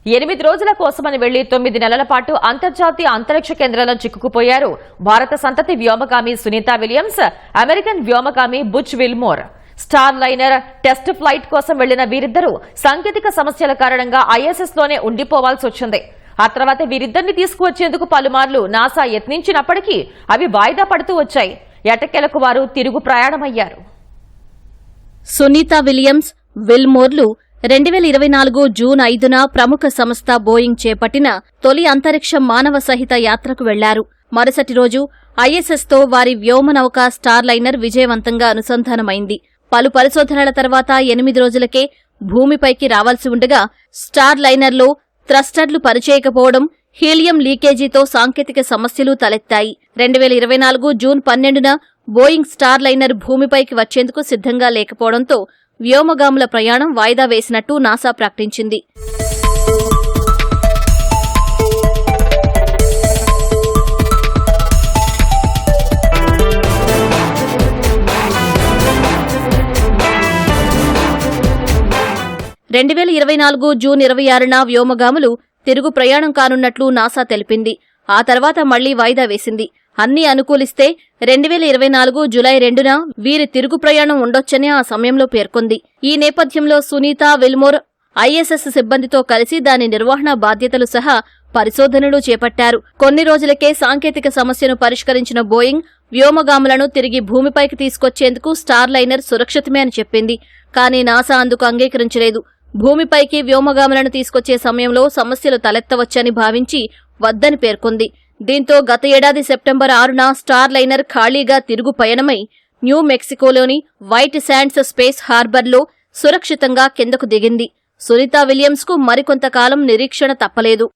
8 రోజుల కోసమని వెళ్లి 9 నెలల పాటు అంతర్జాతీయ అంతరిక్ష కేంద్రంలో చిక్కుకుపోయారు భారత సంతతి వ్యోమగామి సునీతా విలియమ్స్, అమెరికన్ వ్యోమగామి Butch Wilmore. Starliner test flight కోసం వెళ్లిన వీరిద్దరూ సాంకేతిక సమస్యల కారణంగా ఐఎస్ఎస్ లోనే ఉండిపోవాల్సి వచ్చింది. ఆ తర్వాత వీరిద్దరిని తీసుకువచ్చేందుకు పలుమార్లు నాసా యత్నించినప్పటికీ అవి వాయిదా పడుతూ వచ్చాయి. ఎట్టకేలకు వారు తిరుగు ప్రయాణమయ్యారు. సునీతా విలియమ్స్, విల్మోర్లు 2024 జూన్ 5న ప్రముఖ సంస్థ బోయింగ్ చేపట్టిన తొలి అంతరిక్ష మానవ సహిత యాత్రకు వెళ్లారు. మరుసటి రోజు ఐఎస్ఎస్తో వారి వ్యోమనౌక స్టార్ లైనర్ విజయవంతంగా అనుసంధానమైంది. పలు పరిశోధనల తర్వాత 8 రోజులకే భూమిపైకి రావాల్సి ఉండగా స్టార్ లైనర్లో థ్రస్టర్లు పనిచేయకపోవడం, హీలియం లీకేజీతో సాంకేతిక సమస్యలు తలెత్తాయి. 2024 జూన్ 12న బోయింగ్ స్టార్ లైనర్ భూమిపైకి వచ్చేందుకు సిద్ధంగా లేకపోవడంతో వ్యోమగాముల ప్రయాణం వాయిదా వేసినట్టు నాసా ప్రకటించింది. జూన్ 26న వ్యోమగాములు తిరుగు ప్రయాణం కానున్నట్లు నాసా తెలిపింది. ఆ తర్వాత మళ్లీ వాయిదా వేసింది. అన్నీ అనుకూలిస్తే 2024 జులై 2న వీరి తిరుగు ప్రయాణం ఉండొచ్చని ఆ సమయంలో పేర్కొంది. ఈ నేపథ్యంలో సునీతా విల్మోర్ ఐఎస్ఎస్ సిబ్బందితో కలిసి దాని నిర్వహణ బాధ్యతలు సహా పరిశోధనలు చేపట్టారు. కొన్ని రోజులకే సాంకేతిక సమస్యను పరిష్కరించిన బోయింగ్ వ్యోమగాములను తిరిగి భూమిపైకి తీసుకొచ్చేందుకు స్టార్ లైనర్ సురక్షితమే అని చెప్పింది. కానీ నాసా అందుకు అంగీకరించలేదు. భూమిపైకి వ్యోమగాములను తీసుకొచ్చే సమయంలో సమస్యలు తలెత్తవచ్చని భావించి వద్దని పేర్కొంది. దీంతో గత ఏడాది సెప్టెంబర్ 6న స్టార్ లైనర్ ఖాళీగా తిరుగు పయనమై న్యూ మెక్సికోలోని వైట్ శాండ్స్ స్పేస్ హార్బర్లో సురక్షితంగా కిందకు దిగింది. సునీతా విలియమ్స్కు మరికొంతకాలం నిరీక్షణ తప్పలేదు.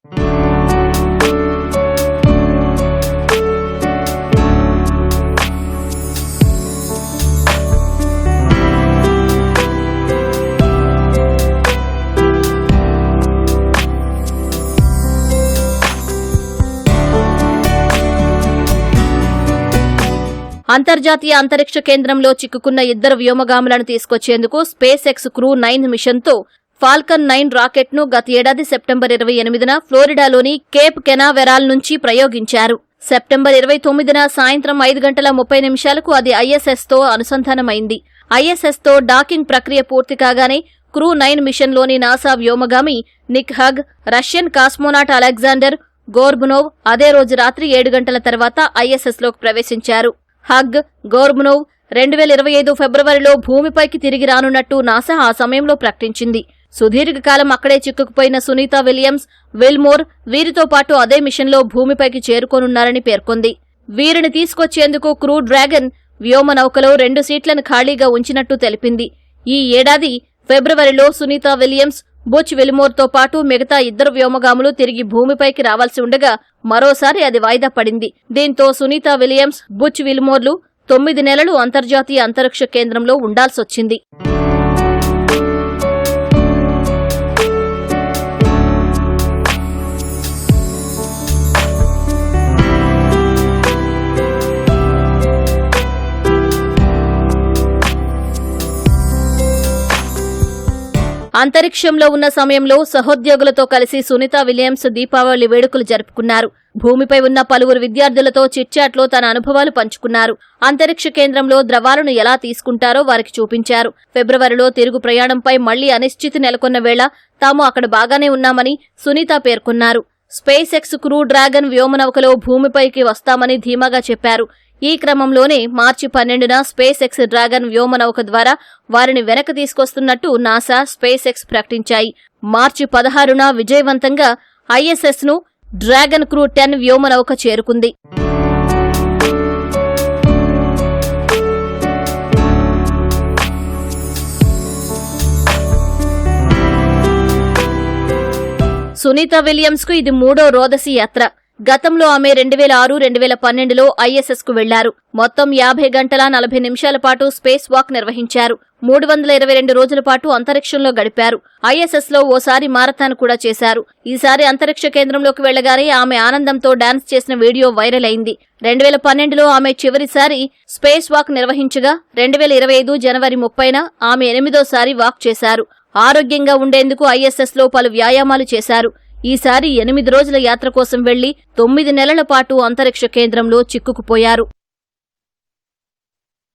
అంతర్జాతీయ అంతరిక్ష కేంద్రంలో చిక్కుకున్న 2 వ్యోమగాములను తీసుకొచ్చేందుకు స్పేస్ ఎక్స్ క్రూ 9 మిషన్తో ఫాల్కన్ 9 రాకెట్ను గత ఏడాది సెప్టెంబర్ 28న ఫ్లోరిడాలోని కేప్ కెనావెరాల్ నుంచి ప్రయోగించారు. సెప్టెంబర్ 29న సాయంత్రం 5:30 అది ఐఎస్ఎస్తో అనుసంధానమైంది. ఐఎస్ఎస్తో డాకింగ్ ప్రక్రియ పూర్తి కాగానే క్రూ 9 మిషన్లోని నాసా వ్యోమగామి Nick Hague, Russian cosmonaut Alexander Gorbunov అదే రోజు రాత్రి 7 గంటల తర్వాత ఐఎస్ఎస్లోకి ప్రవేశించారు. హగ్, గోర్బునోవ్ 2025 ఫిబ్రవరిలో భూమిపైకి తిరిగి రానున్నట్టు నాసా ఆ సమయంలో ప్రకటించింది. సుదీర్ఘకాలం అక్కడే చిక్కుకుపోయిన సునీతా విలియమ్స్, విల్మోర్ వీరితో పాటు అదే మిషన్లో భూమిపైకి చేరుకోనున్నారని పేర్కొంది. వీరిని తీసుకొచ్చేందుకు క్రూ డ్రాగన్ వ్యోమనౌకలో 2 సీట్లను ఖాళీగా ఉంచినట్టు తెలిపింది. ఈ ఏడాది ఫిబ్రవరిలో సునీతా విలియమ్స్, బుచ్ విల్మోర్తో పాటు మిగతా 2 వ్యోమగాములు తిరిగి భూమిపైకి రావాల్సి ఉండగా మరోసారి అది వాయిదా పడింది. దీంతో సునీతా విలియమ్స్, బుచ్ విల్మోర్లు 9 నెలలు అంతర్జాతీయ అంతరిక్ష కేంద్రంలో ఉండాల్సొచ్చింది. అంతరిక్షంలో ఉన్న సమయంలో సహోద్యోగులతో కలిసి సునీతా విలియమ్స్ దీపావళి వేడుకలు జరుపుకున్నారు. భూమిపై ఉన్న పలువురు విద్యార్థులతో చిట్చాట్లో తన అనుభవాలు పంచుకున్నారు. అంతరిక్ష కేంద్రంలో ద్రవాలను ఎలా తీసుకుంటారో వారికి చూపించారు. ఫిబ్రవరిలో తిరుగు ప్రయాణంపై మళ్లీ అనిశ్చితి నెలకొన్న వేళ తాము అక్కడ బాగానే ఉన్నామని సునీత పేర్కొన్నారు. స్పేస్ ఎక్స్ క్రూ డ్రాగన్ వ్యోమనౌకలో భూమిపైకి వస్తామని ధీమాగా చెప్పారు. ఈ క్రమంలోనే మార్చి 12న స్పేస్ ఎక్స్ డ్రాగన్ వ్యోమనౌక ద్వారా వారిని వెనక్కి తీసుకొస్తున్నట్టు నాసా, స్పేస్ ఎక్స్ ప్రకటించాయి. మార్చి 16న విజయవంతంగా ఐఎస్ఎస్ను డ్రాగన్ క్రూ 10 వ్యోమనౌక చేరుకుంది. సునీతా విలియమ్స్కు ఇది 3వ రోదసి యాత్ర. గతంలో ఆమె 2006, 2012లో ఐఎస్ఎస్కు వెళ్లారు. మొత్తం 50 గంటల 40 నిమిషాల పాటు స్పేస్ వాక్ నిర్వహించారు. 322 రోజుల పాటు అంతరిక్షంలో గడిపారు. ఐఎస్ఎస్లో ఓసారి మారథాన్ కూడా చేశారు. ఈసారి అంతరిక్ష కేంద్రంలోకి వెళ్లగానే ఆమె ఆనందంతో డాన్స్ చేసిన వీడియో వైరల్ అయింది. 2012లో ఆమె చివరిసారి స్పేస్ వాక్ నిర్వహించగా 2025 జనవరి 30న ఆమె 8వ సారి వాక్ చేశారు. ఆరోగ్యంగా ఉండేందుకు ఐఎస్ఎస్లో పలు వ్యాయామాలు చేశారు. ఈసారి 8 రోజుల యాత్ర కోసం వెళ్లి 9 నెలల పాటు అంతరిక్ష కేంద్రంలో చిక్కుకుపోయారు.